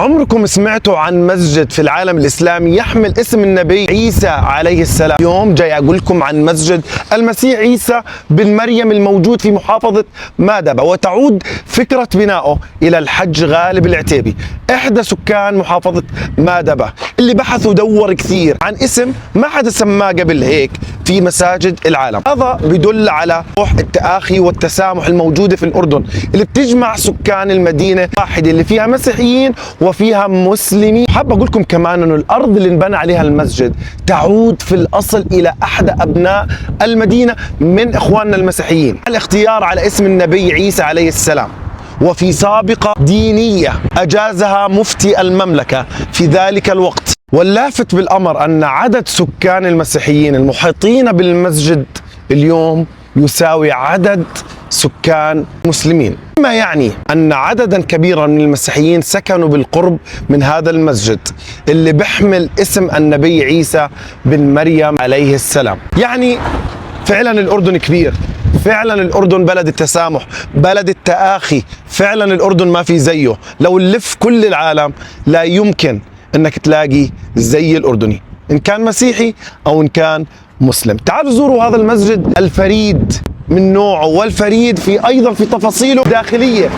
عمركم سمعتوا عن مسجد في العالم الإسلامي يحمل اسم النبي عيسى عليه السلام؟ اليوم جاي أقول لكم عن مسجد المسيح عيسى بن مريم الموجود في محافظة مادبة، وتعود فكرة بنائه إلى الحج غالب العتيبي إحدى سكان محافظة مادبة، اللي بحث ودور كثير عن اسم ما حدا سماه قبل هيك في مساجد العالم. هذا بدل على روح التآخي والتسامح الموجودة في الأردن، اللي بتجمع سكان المدينة واحدة اللي فيها مسيحيين وفيها مسلمين. حاب أقول لكم كمان أنه الأرض اللي انبنى عليها المسجد تعود في الأصل إلى أحد أبناء المدينة من إخواننا المسيحيين. الاختيار على اسم النبي عيسى عليه السلام وفي سابقة دينية أجازها مفتي المملكة في ذلك الوقت. واللافت بالأمر أن عدد سكان المسيحيين المحيطين بالمسجد اليوم يساوي عدد سكان مسلمين، ما يعني أن عددا كبيرا من المسيحيين سكنوا بالقرب من هذا المسجد اللي بيحمل اسم النبي عيسى بن مريم عليه السلام. يعني فعلا الأردن كبير، فعلا الأردن بلد التسامح، بلد التآخي، فعلا الأردن ما في زيه. لو نلف كل العالم لا يمكن انك تلاقي زي الأردني، إن كان مسيحي أو إن كان مسلم. تعالوا زوروا هذا المسجد الفريد من نوعه، والفريد في أيضا في تفاصيله الداخلية.